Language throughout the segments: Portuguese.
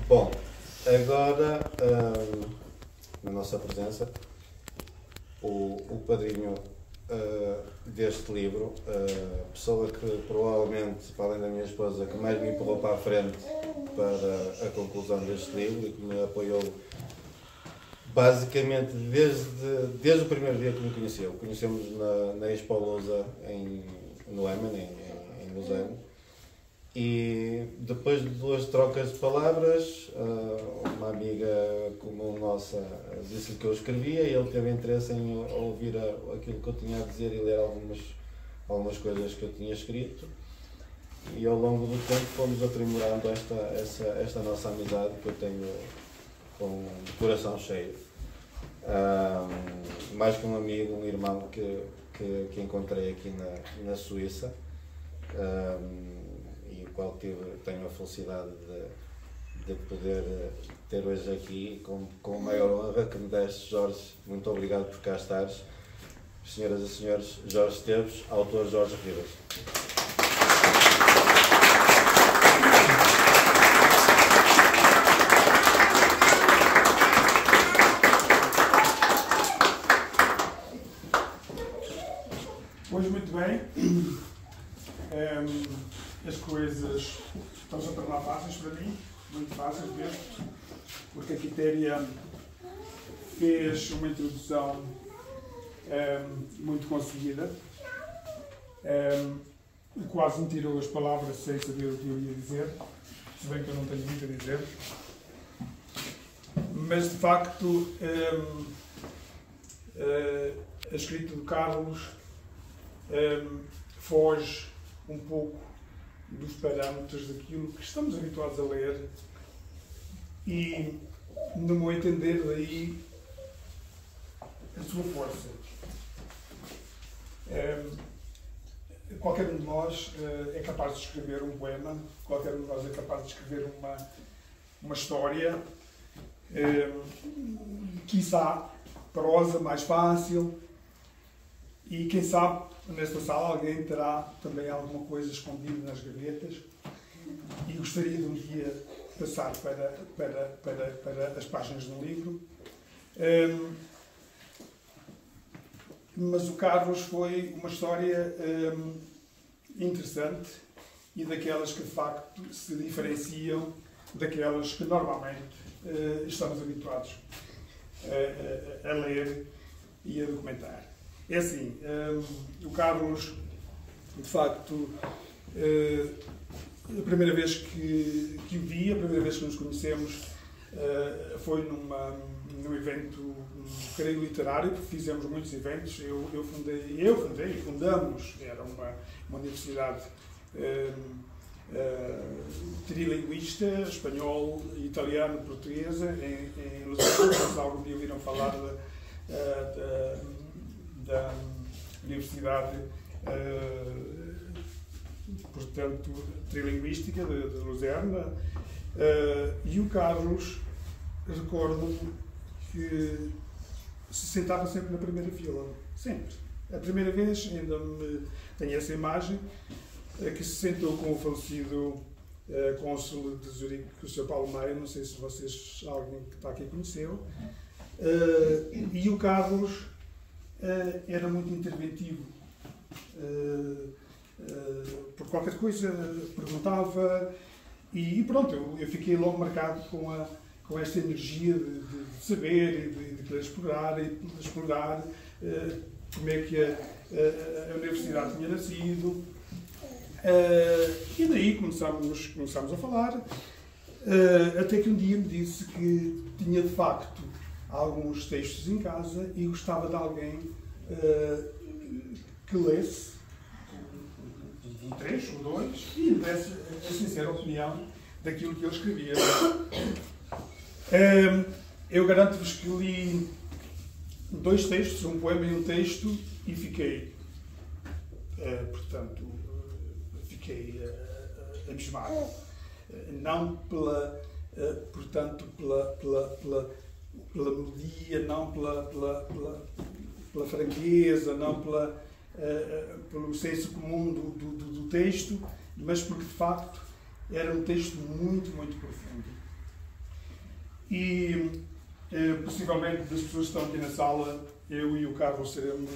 Bom, agora, na nossa presença, o padrinho deste livro, a pessoa que provavelmente, para além da minha esposa, que mais me empurrou para a frente para a conclusão deste livro e que me apoiou basicamente desde o primeiro dia que me conheceu. Conhecemos na Expo Lousa no Emen, em Lausanne. E depois de 2 trocas de palavras, uma amiga comum nossa disse-lhe que eu escrevia e ele teve interesse em ouvir aquilo que eu tinha a dizer e ler algumas coisas que eu tinha escrito. E ao longo do tempo fomos aprimorando esta nossa amizade que eu tenho com o coração cheio. Mais que um amigo, um irmão que encontrei aqui na Suíça. E o qual tenho a felicidade de poder ter hoje aqui, com a maior honra que me deste, Jorge. Muito obrigado por cá estares. Senhoras e senhores, Jorge Esteves, autor Jorge Rivas. Pois muito bem. As coisas estão-se a tornar fáceis para mim, muito fáceis mesmo, porque a Quitéria fez uma introdução muito conseguida, quase me tirou as palavras sem saber o que eu ia dizer, se bem que eu não tenho muito a dizer, mas de facto a escrita do Carlos foge um pouco dos parâmetros daquilo que estamos habituados a ler e, no meu entender, daí a sua força. Qualquer um de nós é capaz de escrever um poema, qualquer um de nós é capaz de escrever uma história, quiçá prosa mais fácil, e quem sabe nesta sala alguém terá também alguma coisa escondida nas gavetas e gostaria de um dia passar para as páginas do livro. Mas o Carlos foi uma história interessante e daquelas que de facto se diferenciam daquelas que normalmente estamos habituados a ler e a documentar. É assim, o Carlos, de facto, a primeira vez que o vi, a primeira vez que nos conhecemos, foi num evento, creio, literário, porque fizemos muitos eventos. Eu fundei e fundamos, era uma universidade trilinguista, espanhol, italiano, portuguesa, em Lausanne. Se algum dia ouviram falar da Universidade, portanto, trilinguística de Lausanne, e o Carlos, recordo-me que se sentava sempre na primeira fila, sempre. A primeira vez, ainda tenho essa imagem, que se sentou com o falecido cônsul de Zurique, o Sr. Paulo Meia, não sei se vocês, alguém que está aqui conheceu, e o Carlos era muito interventivo, por qualquer coisa perguntava e pronto, eu fiquei logo marcado com esta energia de saber e de querer explorar como é que a universidade tinha nascido, e daí começámos a falar, até que um dia me disse que tinha de facto alguns textos em casa e gostava de alguém que lesse um trecho ou 2 e me desse a sincera opinião daquilo que ele escrevia. Eu garanto-vos que li 2 textos, um poema e um texto, e fiquei, portanto, abismado. Não pela melodia, não pela franqueza, não pelo senso comum do texto, mas porque de facto era um texto muito, muito profundo. E possivelmente das pessoas que estão aqui na sala, eu e o Carlos seremos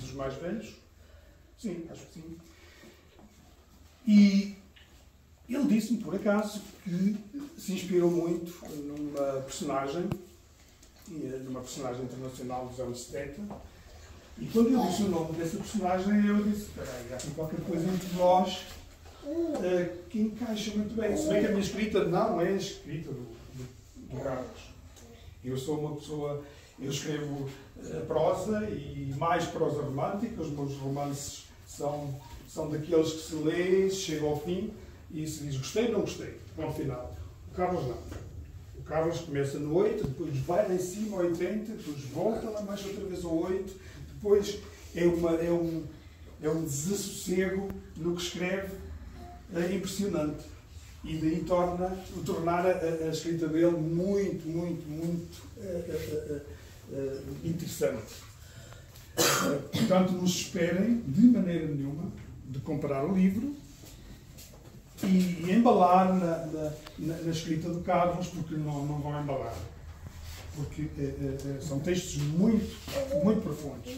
dos mais velhos. Sim, acho que sim. E ele disse-me, por acaso, que se inspirou muito numa personagem internacional dos anos 70. E quando ele disse o nome dessa personagem, eu disse, espera aí, há aqui qualquer coisa entre nós que encaixa muito bem. Se bem que a minha escrita não é a escrita do Carlos. Eu sou uma pessoa, eu escrevo prosa e mais prosa romântica. Os meus romances são daqueles que se lê, chega ao fim e se diz gostei, não gostei, ao final. O Carlos não. O Carlos começa no 8, depois vai lá em cima ao 80, depois volta lá mais outra vez ao 8, depois é um desassossego no que escreve impressionante. E daí tornar a escrita dele muito, muito, muito interessante. Portanto, não se esperem de maneira nenhuma de comprar o livro e embalar na escrita do Carlos, porque não vão embalar. Porque são textos muito, muito profundos.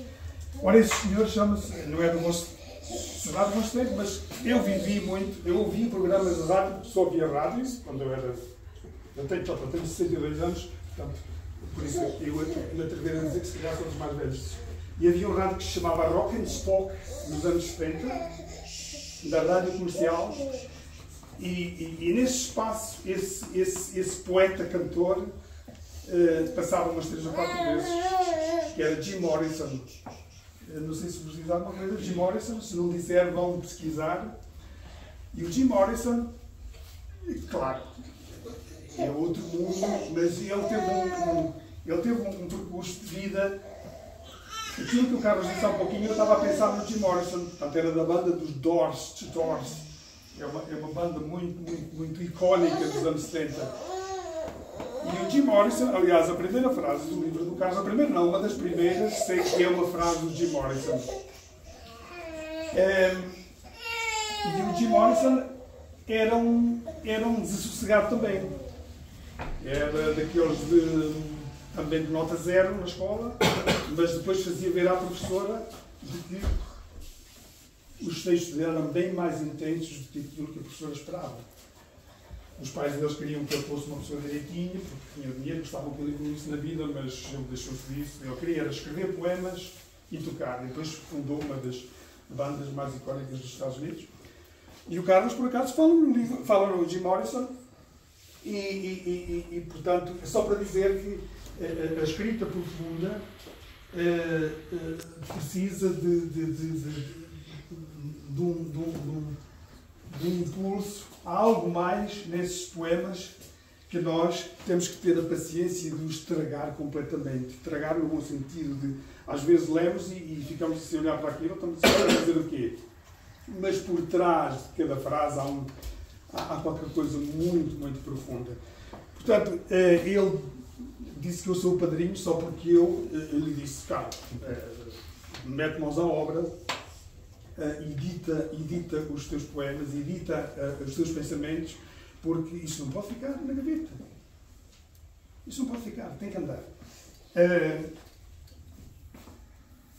Ora, esse senhor chama-se, não é do vosso cidade do vosso tempo, mas eu vivi muito, eu ouvi programas de rádio, só via rádios, quando eu tenho 62 anos, portanto, por isso eu me atrever a dizer que se calhar sou dos mais velhos. E havia um rádio que se chamava Rock and Spock, nos anos 70, da rádio comercial, e nesse espaço, esse poeta-cantor passava umas 3 ou 4 vezes, que era Jim Morrison. Não sei se vos diz alguma coisa, Jim Morrison, se não disser, vão pesquisar. E o Jim Morrison, claro, é outro mundo, mas ele teve um percurso de vida. Aquilo que o Carlos disse há um pouquinho, eu estava a pensar no Jim Morrison, portanto era da banda dos Doors. É uma banda muito, muito, muito icónica dos anos 70. E o Jim Morrison, aliás, a primeira frase do livro do Carlos, a primeira não, uma das primeiras, sei que é uma frase do Jim Morrison. E o Jim Morrison era um desassossegado também. Era daqueles também de nota 0 na escola, mas depois fazia ver à professora de que os textos dele eram bem mais intensos do que aquilo que a professora esperava. Os pais deles queriam que ele fosse uma pessoa direitinha, porque tinha dinheiro, gostavam que ele evoluísse na vida, mas ele deixou-se disso. Ele queria era escrever poemas e tocar. E depois fundou uma das bandas mais icónicas dos Estados Unidos. E o Carlos, por acaso, fala no Jim Morrison. E, portanto, é só para dizer que a escrita profunda precisa de um impulso. Há algo mais nesses poemas que nós temos que ter a paciência de os tragar completamente. Tragar no bom sentido de, às vezes, lemos e ficamos assim a olhar para aquilo, estamos a dizer o quê? Mas por trás de cada frase há qualquer coisa muito, muito profunda. Portanto, ele disse que eu sou o padrinho só porque eu lhe disse, cara, mete mãos à obra, edita os teus poemas, edita os teus pensamentos, porque isso não pode ficar na gaveta. Isso não pode ficar, tem que andar.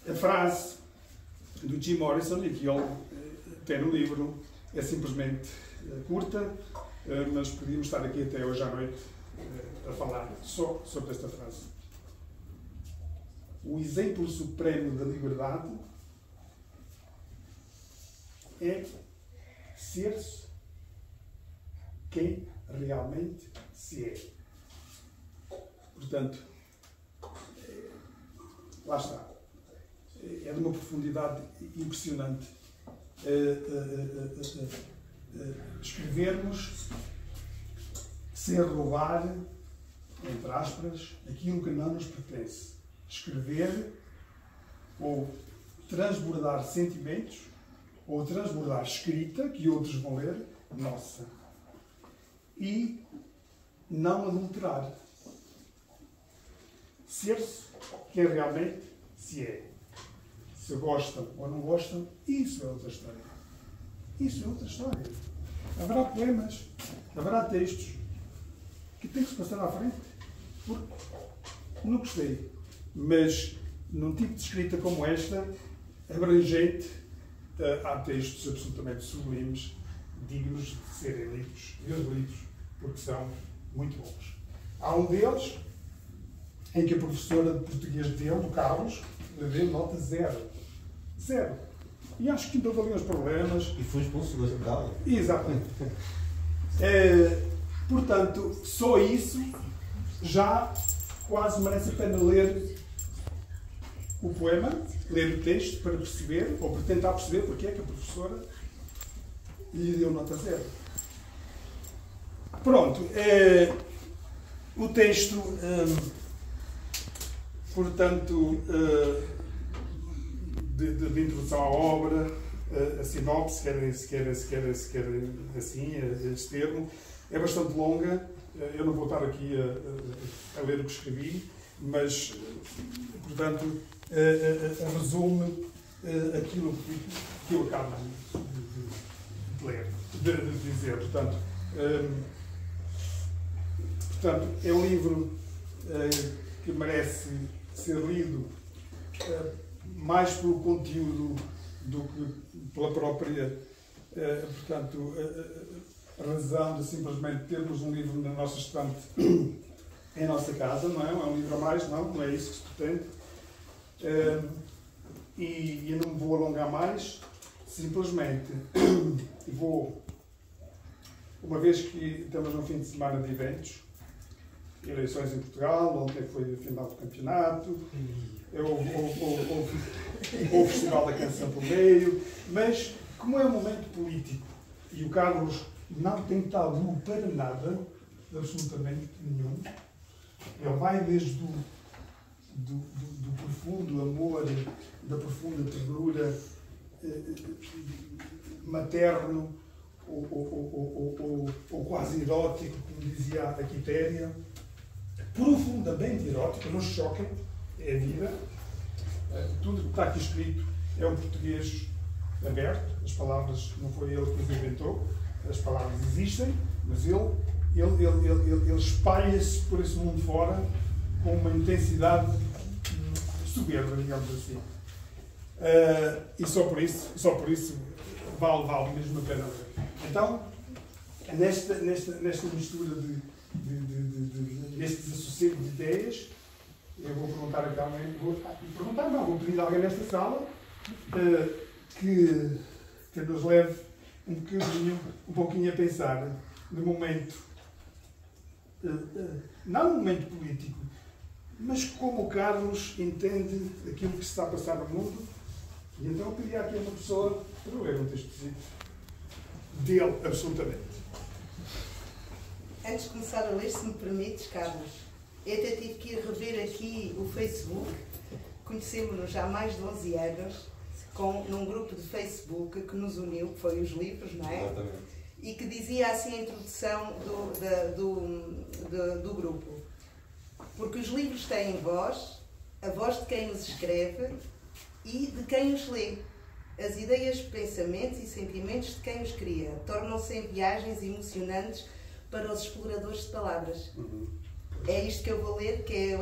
A frase do Jim Morrison, e que ele tem no livro, é simplesmente curta, mas podíamos estar aqui até hoje à noite a falar só sobre esta frase. O exemplo supremo da liberdade é ser-se quem realmente se é. Portanto, lá está. É de uma profundidade impressionante. Escrevermos sem roubar, entre aspas, aquilo que não nos pertence. Escrever ou transbordar sentimentos ou transbordar escrita, que outros vão ler, nossa. E não adulterar. Ser-se quem realmente se é. Se gostam ou não gostam, isso é outra história. Isso é outra história. Haverá poemas, haverá textos tem que se passar à frente. Porque não gostei. Mas num tipo de escrita como esta, abrangente, há textos absolutamente sublimes, dignos de serem lidos, porque são muito bons. Há um deles em que a professora de português dele, o Carlos, deu nota 0. 0. E acho que ainda houve ali uns problemas. E foi expulso da aula. Exatamente. Portanto, só isso já quase merece a pena ler o poema, ler o texto para perceber, ou para tentar perceber porque é que a professora lhe deu nota 0. Pronto. O texto, portanto, de introdução à obra, a sinopse, se quer assim, este termo, é bastante longa. Eu não vou estar aqui a ler o que escrevi, mas, portanto, resume aquilo que eu acabo de ler, de dizer. Portanto, é um livro que merece ser lido mais pelo conteúdo do que pela própria, portanto, razão de simplesmente termos um livro na nossa estante em nossa casa, não é? É um livro a mais, não é isso que se pretende. E eu não me vou alongar mais, simplesmente vou, uma vez que estamos no fim de semana de eventos, eleições em Portugal, ontem foi o final do campeonato, o Festival da Canção pelo meio, mas como é um momento político e o Carlos não tem tabu para nada, absolutamente nenhum, ele vai desde do profundo amor, da profunda ternura materno ou quase erótico, como dizia a Quitéria, profundamente erótico, não se choquem, é a vida. Tudo que está aqui escrito é um português aberto, as palavras não foi ele que as inventou, as palavras existem, mas ele espalha-se por esse mundo fora com uma intensidade soberba, digamos assim. E só por isso vale mesmo a pena ler. Então, nesta mistura neste desassossego de ideias, eu vou perguntar a alguém, vou pedir a alguém nesta sala que nos leve um pouquinho a pensar no momento, não no momento político, mas como o Carlos entende aquilo que se está a passar no mundo. E então eu pedi aqui a uma pessoa para ler um texto dele, absolutamente. Antes de começar a ler, se me permites, Carlos, eu até tive que ir rever aqui o Facebook. Conhecemos-nos há mais de 11 anos, num grupo de Facebook que nos uniu, que foi os livros, não é? Exatamente. E que dizia assim a introdução do grupo. Porque os livros têm voz, a voz de quem os escreve e de quem os lê. As ideias, pensamentos e sentimentos de quem os cria tornam-se em viagens emocionantes para os exploradores de palavras. É isto que eu vou ler, que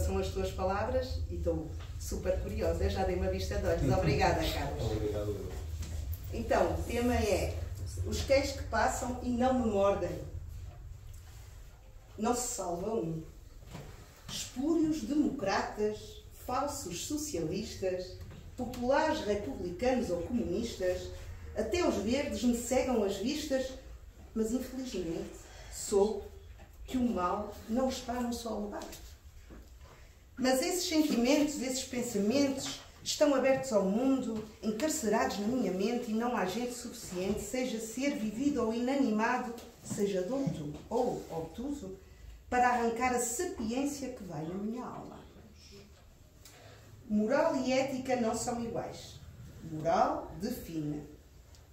são as tuas palavras, e estou super curiosa. Eu já dei uma vista de olhos. Obrigada, Carlos. Obrigado. Então, o tema é: os cães que passam e não me mordem. Não se salva um. Espúrios democratas, falsos socialistas, populares republicanos ou comunistas, até os verdes me cegam as vistas, mas infelizmente soube que o mal não está num só lugar. Mas esses sentimentos, esses pensamentos estão abertos ao mundo, encarcerados na minha mente, e não há gente suficiente, seja ser vivido ou inanimado, seja douto ou obtuso, para arrancar a sapiência que vai na minha alma. Moral e ética não são iguais. Moral define.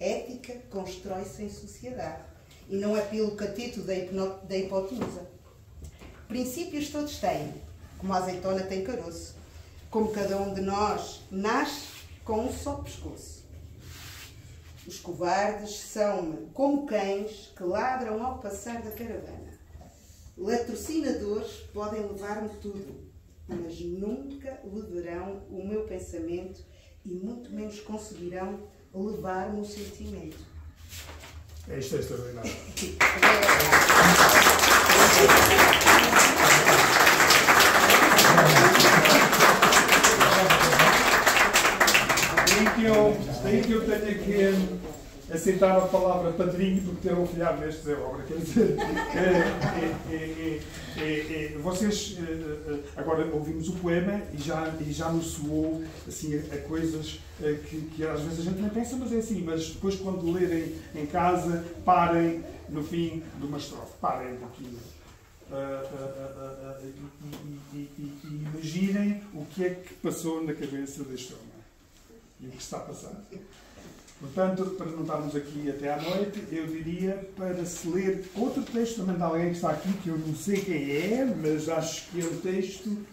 Ética constrói-se em sociedade. E não é pelo cateto da hipotenusa. Princípios todos têm, como a azeitona tem caroço. Como cada um de nós nasce com um só pescoço. Os covardes são como cães que ladram ao passar da caravana. Latrocinadores podem levar-me tudo, mas nunca levarão o meu pensamento e muito menos conseguirão levar-me o sentimento. Isto é extraordinário. Daí que eu tenho que aceitar a palavra padrinho porque ter um filhado neste Zé Obra. Quer dizer, vocês agora ouvimos o poema e já nos soou assim, a coisas que às vezes a gente nem pensa, mas é assim. Mas depois, quando lerem em casa, parem no fim de uma estrofe. Parem um pouquinho. E imaginem o que é que passou na cabeça deste homem e o que está a passar. Portanto, para não estarmos aqui até à noite, eu diria para se ler outro texto também de alguém que está aqui, que eu não sei quem é, mas acho que é o texto.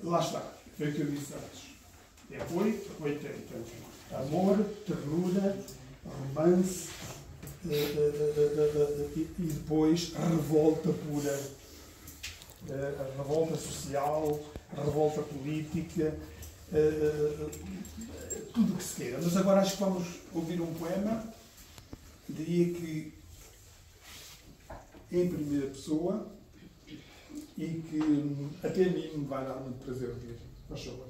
Lá está, foi o que eu disse antes. É 80. Amor, ternura, romance e depois a revolta pura. A revolta social, a revolta política. Tudo o que se queira. Mas agora acho que vamos ouvir um poema, diria que em primeira pessoa e que até a mim me vai dar muito prazer ouvir. Faz favor.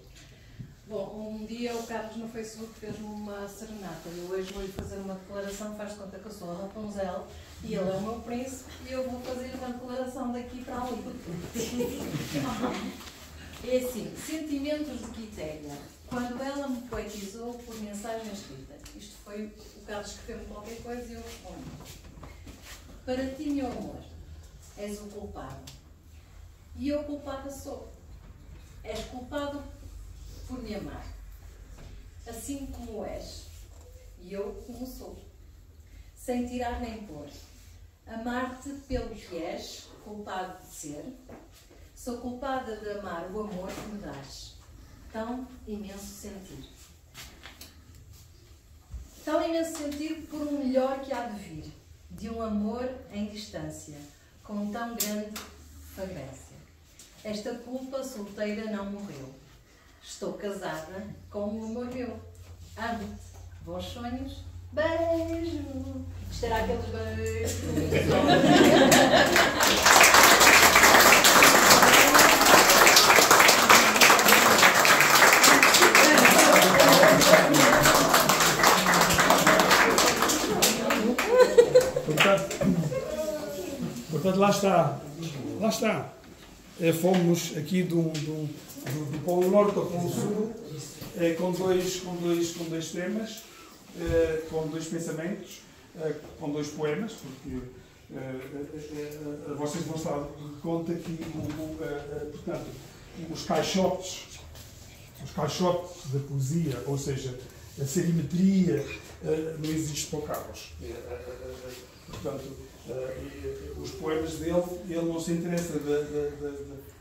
Bom, um dia o Carlos no Facebook fez-me uma serenata e eu hoje vou-lhe fazer uma declaração, faz de conta que eu sou a Rapunzel e ele é o meu príncipe e eu vou fazer uma declaração daqui para ali. É assim, sentimentos de Quitéria. Quando ela me poetizou por mensagem escrita. Isto foi, o Carlos escreveu-me qualquer coisa e eu respondo. Para ti, meu amor, és o culpado. E eu culpada sou. És culpado por me amar. Assim como és. E eu como sou. Sem tirar nem pôr. Amar-te pelo que és, culpado de ser. Sou culpada de amar o amor que me dás. Tão imenso sentir. Tão imenso sentir por um melhor que há de vir, de um amor em distância, com tão grande fragrância. Esta culpa solteira não morreu. Estou casada com um amor meu. Amo-te. Bons sonhos. Beijo. Isto era aqueles beijos. Portanto, lá está. Fomos aqui do Polo Norte ao Polo Sul, com dois temas, com dois pensamentos, com dois poemas, porque vocês vão se dar conta que portanto, os caixotes da poesia, ou seja, a serimetria, não existe para o Carlos. Portanto, os poemas dele, ele não se interessa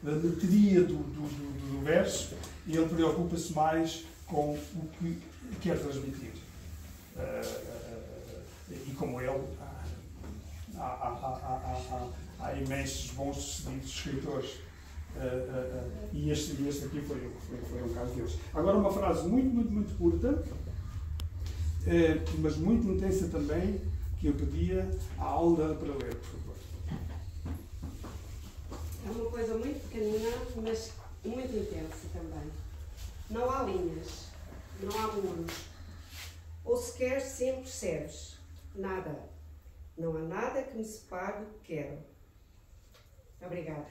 da metria do verso, e ele preocupa-se mais com o que quer transmitir. E como ele, há imensos bons sucedidos escritores. E este aqui foi um caso deles. Agora uma frase muito curta, mas muito intensa também, que eu pedia à Alda para ler, por favor. É uma coisa muito pequenina, mas muito intensa também. Não há linhas, não há muros. Ou sequer sempre percebes. Nada. Não há nada que me separe do que quero. Obrigada.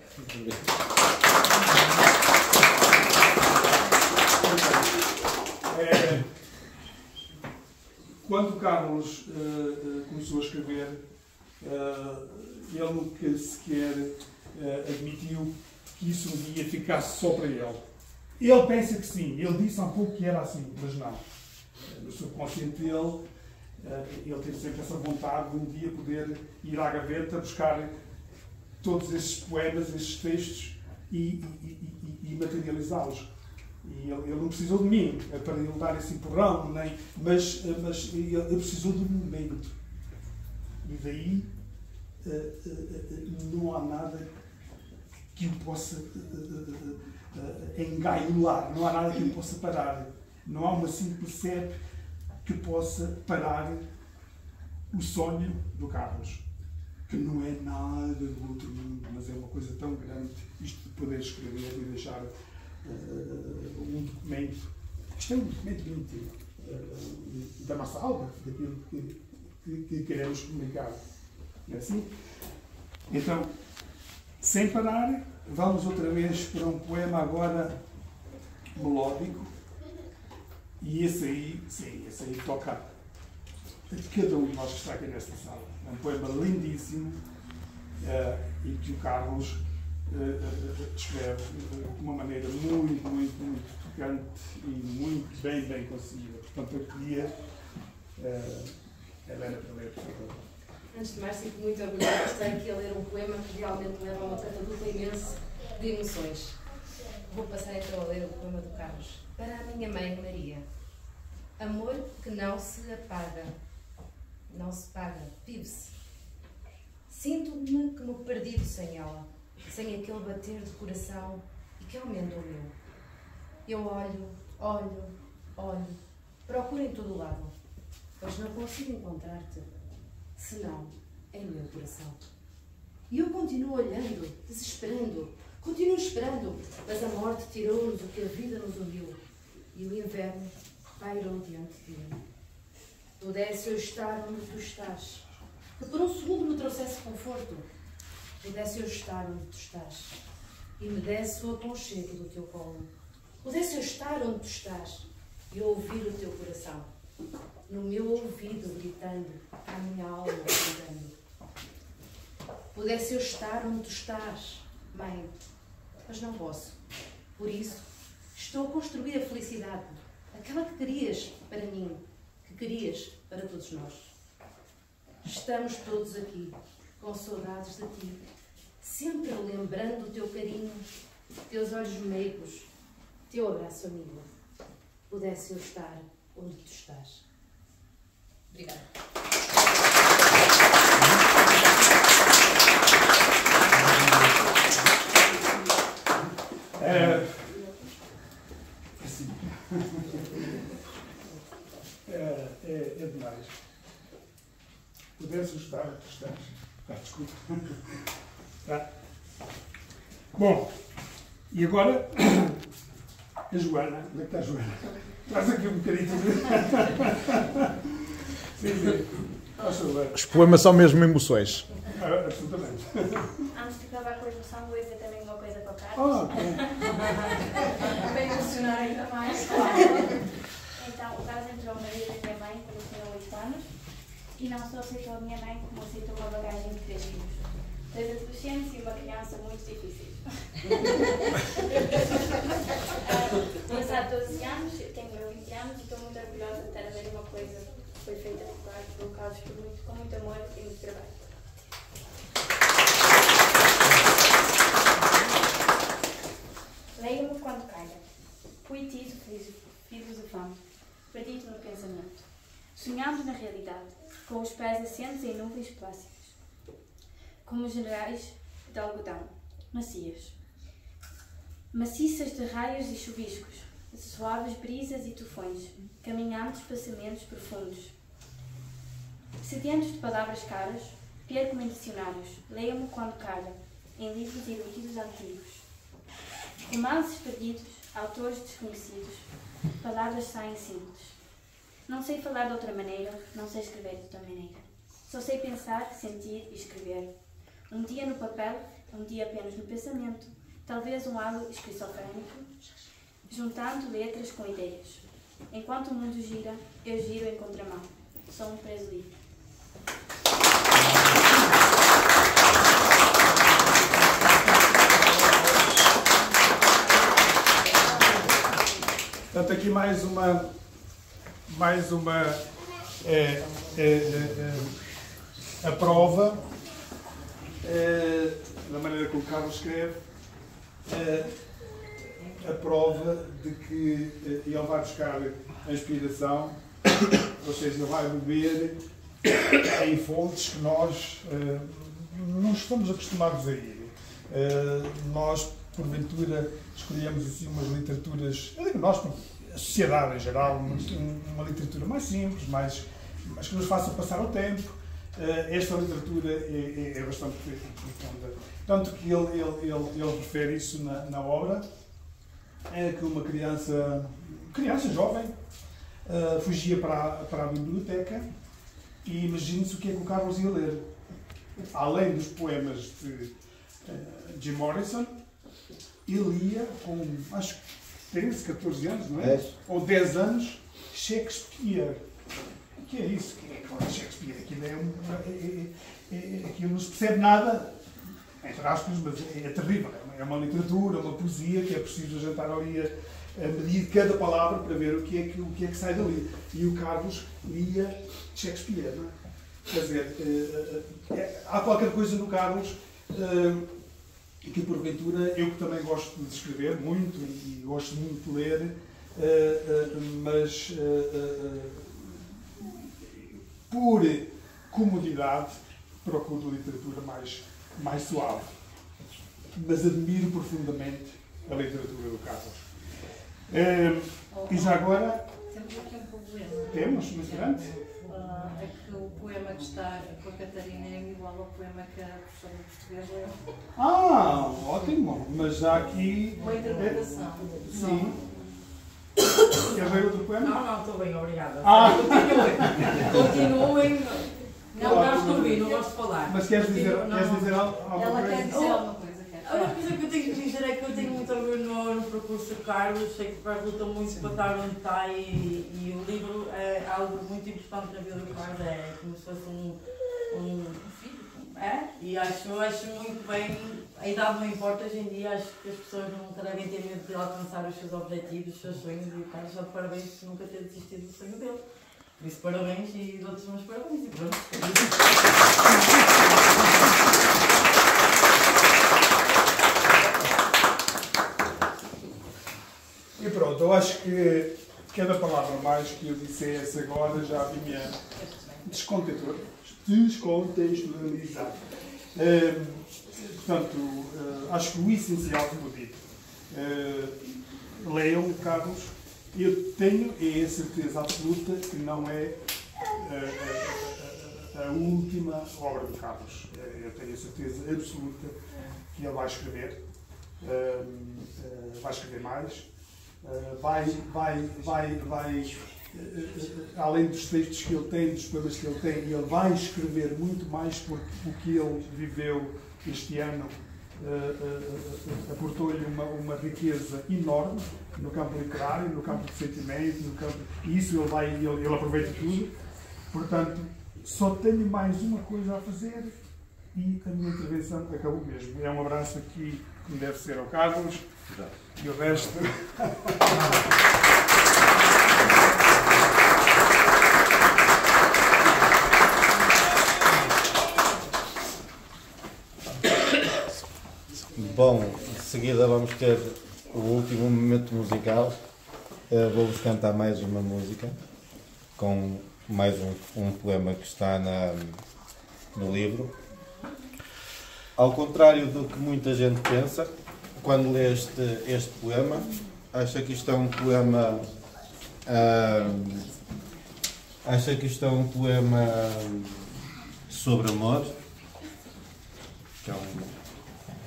Quando o Carlos começou a escrever, ele nunca sequer admitiu que isso um dia ficasse só para ele. Ele pensa que sim, ele disse há pouco que era assim, mas não. No subconsciente dele, ele teve sempre essa vontade de um dia poder ir à gaveta buscar todos esses poemas, esses textos e materializá-los. E ele não precisou de mim para lhe dar esse empurrão, mas ele precisou de um momento. E daí não há nada que o possa engaiolar, não há nada que o possa parar. Não há uma simples CEP que possa parar o sonho do Carlos, que não é nada do outro mundo, mas é uma coisa tão grande, isto de poder escrever e deixar um documento. Isto é um documento íntimo da nossa alma, daquilo que queremos comunicar. Não é assim? Então, sem parar, vamos outra vez para um poema agora melódico. E esse aí, sim, esse aí toca a cada um de nós que está aqui nesta sala. É um poema lindíssimo e que o Carlos escreve de uma maneira muito, muito, muito tocante e muito bem conseguida. Portanto, eu pedia Helena para ler, por favor. Antes de mais, sinto muito orgulhosa de estar aqui a ler um poema que realmente leva a uma catadupa imensa de emoções. Vou passar então a ler o poema do Carlos. Para a minha mãe Maria. Amor que não se apaga, não se paga, vive-se. Sinto-me como perdido sem ela, sem aquele bater de coração e que aumenta o meu. Eu olho, procuro em todo o lado, mas não consigo encontrar-te, senão em meu coração. E eu continuo olhando, desesperando, continuo esperando, mas a morte tirou-nos o que a vida nos uniu e o inverno pairou diante de mim. Pudesse eu estar onde tu estás, que por um segundo me trouxesse conforto. Pudesse eu estar onde tu estás e me desse o aconchego do teu colo. Pudesse eu estar onde tu estás e ouvir o teu coração, no meu ouvido gritando, à minha alma gritando. Pudesse eu estar onde tu estás, mãe, mas não posso. Por isso, estou a construir a felicidade, aquela que querias para mim, que querias para todos nós. Estamos todos aqui, com saudades de ti, sempre lembrando o teu carinho, teus olhos meigos, teu abraço amigo. Pudesse eu estar onde tu estás. Obrigada. Assim. É demais. Pudesse estar onde tu estás. Desculpa. Tá. Bom, e agora a Joana. Onde é que está a Joana? Traz aqui um bocadinho de... Os poemas são mesmo emoções. Absolutamente. Antes de acabar com a emoção, vou dizer também uma coisa para o Carlos. Oh, okay. Para emocionar ainda mais. Então, o Carlos entrou na vida da minha mãe quando eu tinha 8 anos e não só aceitou a minha mãe, como aceitou uma bagagem de 3 filhos. 3 adolescentes e uma criança muito difícil. Passado 12 anos, eu tenho 20 anos e estou muito orgulhosa de estar a ver uma coisa que foi feita pelo Carlos com muito amor e muito trabalho. Leia-me quando caia. Poetizo filosofando, perdido no pensamento, sonhando na realidade, com os pés assentos em nuvens plácidas, como generais de algodão, macias, maciças de raios e chuviscos, de suaves brisas e tufões, caminhantes pensamentos profundos. Sedentos de palavras caras, perco-me em dicionários, leio-me quando calha, em livros erudidos antigos. Romances perdidos, autores desconhecidos, palavras saem simples. Não sei falar de outra maneira, não sei escrever de outra maneira. Só sei pensar, sentir e escrever. Um dia no papel, um dia apenas no pensamento, talvez um halo esquizofrénico, juntando letras com ideias. Enquanto o mundo gira, eu giro em contramão. Sou um preso livre. Portanto, aqui mais uma a prova da maneira como o Carlos escreve, a prova de que ele vai buscar a inspiração, ou seja, ele vai beber em fontes que nós não estamos acostumados a ir. Nós, porventura, escolhemos assim umas literaturas, eu digo nós, a sociedade em geral, uma literatura mais simples, mas que nos faça passar o tempo. Esta literatura é bastante profunda. Tanto que ele refere isso na obra, é que uma criança jovem, fugia para a biblioteca e imagine-se o que é que o Carlos ia ler. Além dos poemas de Jim Morrison, ele ia com, acho que 13, 14 anos, não é? 10. Ou 10 anos, Shakespeare. O que é isso? O que é Shakespeare? Aquilo não se percebe nada, entre aspas, mas é terrível. É uma literatura, uma poesia que é preciso jantar ali a medir cada palavra para ver o que é que sai dali. E o Carlos lia Shakespeare, não é? Quer dizer, há qualquer coisa no Carlos que, porventura, eu que também gosto de escrever muito e gosto muito de ler, mas por comodidade procuro literatura mais suave. Mas admiro profundamente a literatura do Carlos. E já agora... Temos aqui um problema. Temos, mas grande. É que o poema que está com a Catarina é igual ao poema que a professora de português leu. Ótimo. Mas há aqui... Uma interpretação. Sim. Quer ver outro poema? Não, estou bem, obrigada. Continuem. Não gosto de ouvir, não gosto de falar. Mas queres dizer alguma coisa? Ela quer dizer alguma coisa. A única coisa que eu tenho que dizer é que eu tenho muito orgulho no percurso do Carlos, sei que o Carlos lutou muito para estar onde está e o livro é algo muito importante na vida do Carlos, é como se fosse um filho. E acho muito bem, a idade não importa hoje em dia, acho que as pessoas nunca devem ter medo de alcançar os seus objetivos, os seus sonhos, e o Carlos só de parabéns por nunca ter desistido do sonho dele. Por isso, parabéns e dou-te os meus parabéns e pronto. E pronto, eu acho que cada palavra mais que eu dissesse agora já vinha descontextualizar. Portanto, acho que o essencial, como dito, leiam Carlos. Eu tenho a certeza absoluta que não é a última obra de Carlos. Eu tenho a certeza absoluta que ele vai escrever mais. Além dos textos que ele tem, dos poemas que ele tem, ele vai escrever muito mais, porque o que ele viveu este ano aportou-lhe uma riqueza enorme no campo literário, no campo de sentimento, e isso ele aproveita tudo. Portanto, só tenho mais uma coisa a fazer e a minha intervenção acabou mesmo. É um abraço aqui que me deve ser ao Carlos e o resto... Bom, de seguida vamos ter o último momento musical. Vou-vos cantar mais uma música com mais um poema que está no livro. Ao contrário do que muita gente pensa, quando lê este poema, acha que isto é um poema sobre amor, que é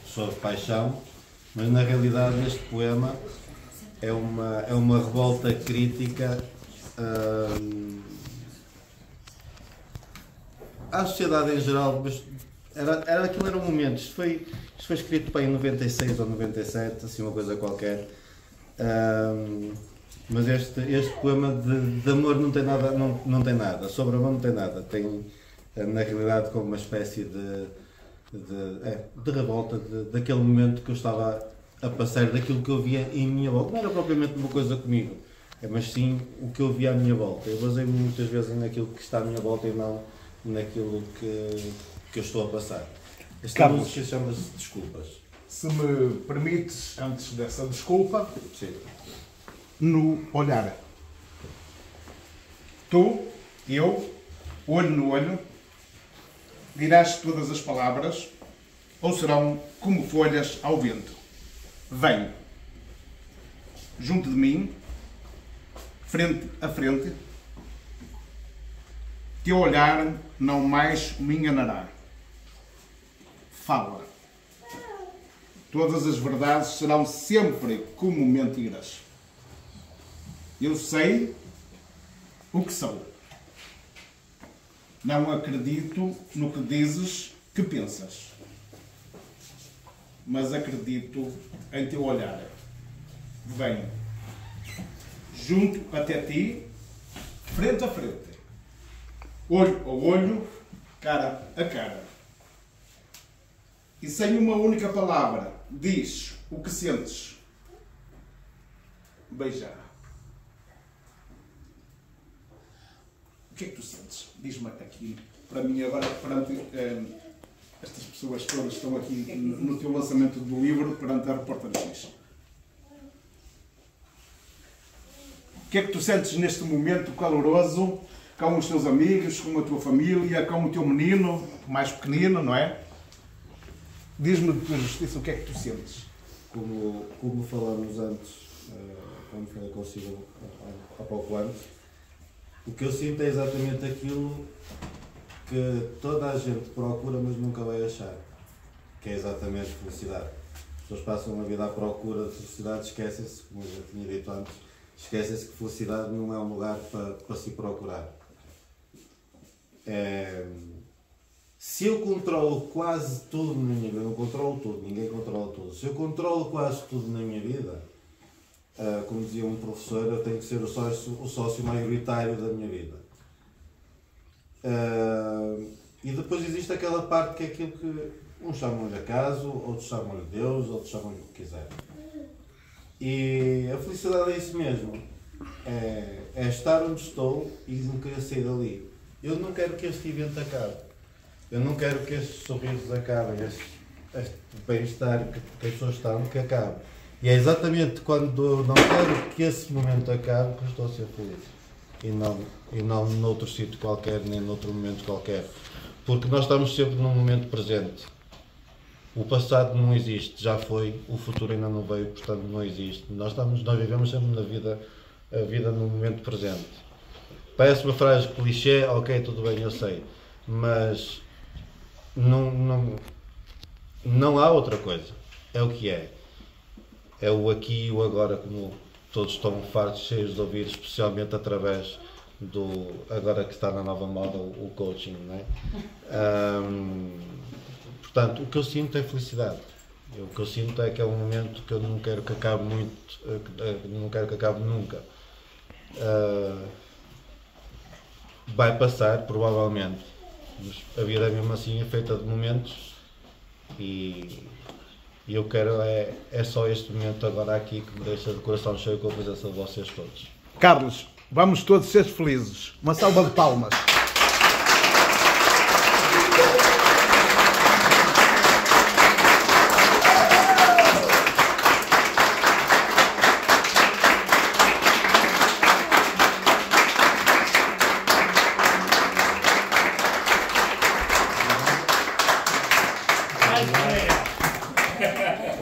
sobre paixão, mas na realidade este poema é uma revolta crítica à sociedade em geral, mas aquilo era um momento. Isto foi escrito para em 96 ou 97, assim uma coisa qualquer. Mas este poema de amor não tem nada, sobre amor não tem nada, tem na realidade como uma espécie de revolta daquele momento que eu estava a passar, daquilo que eu via em minha volta. Não era propriamente uma coisa comigo, mas sim o que eu via à minha volta. Eu baseio-me muitas vezes naquilo que está à minha volta e não naquilo que eu estou a passar. Esta música chama-se Desculpas. Se me permites, antes dessa desculpa, Sim. no olhar. Tu, eu, olho no olho, dirás todas as palavras, ou serão como folhas ao vento. Vem junto de mim, frente a frente, teu olhar não mais me enganará. Fala. Todas as verdades serão sempre como mentiras. Eu sei o que sou. Não acredito no que dizes que pensas, mas acredito em teu olhar. Venho junto até ti, frente a frente, olho a olho, cara a cara. E sem uma única palavra, diz o que sentes. Beijar. O que é que tu sentes? Diz-me aqui, para mim agora, perante estas pessoas todas que estão aqui no teu lançamento do livro, perante a Repórter X. O que é que tu sentes neste momento caloroso, com os teus amigos, com a tua família, com o teu menino, mais pequenino, não é? Diz-me de tua justiça, o que é que tu sentes? Como falámos antes, quando falei consigo há pouco antes, o que eu sinto é exatamente aquilo que toda a gente procura, mas nunca vai achar, que é exatamente felicidade. As pessoas passam a vida à procura de felicidade, esquecem-se, como eu já tinha dito antes, esquecem-se que felicidade não é um lugar para se procurar. Se eu controlo quase tudo na minha vida, eu não controlo tudo, ninguém controla tudo. Se eu controlo quase tudo na minha vida, como dizia um professor, eu tenho que ser o sócio maioritário da minha vida. E depois existe aquela parte que é aquilo que uns chamam-lhe acaso, outros chamam-lhe Deus, outros chamam-lhe o que quiserem. E a felicidade é isso mesmo. É estar onde estou e não querer sair dali. Eu não quero que este evento acabe. Eu não quero que estes sorrisos acabem, este bem-estar que as pessoas estão, que acabe. E é exatamente quando não quero que esse momento acabe que eu estou a ser feliz. E não noutro sítio qualquer, nem noutro momento qualquer. Porque nós estamos sempre num momento presente. O passado não existe, já foi, o futuro ainda não veio, portanto não existe. Nós vivemos sempre a vida no momento presente. Parece uma frase clichê, ok, tudo bem, eu sei. Mas não há outra coisa. É o que é. É o aqui e o agora, como todos estão fartos, cheios de ouvir, especialmente através do, agora que está na nova moda, o coaching, não é? Portanto, o que eu sinto é felicidade. O que eu sinto é que é um momento que eu não quero que acabe muito, não quero que acabe nunca. Vai passar, provavelmente. Mas a vida é mesmo assim, é feita de momentos e eu quero é só este momento agora aqui que me deixa de coração cheio com a presença de vocês todos. Carlos, vamos todos ser felizes. Uma salva de palmas.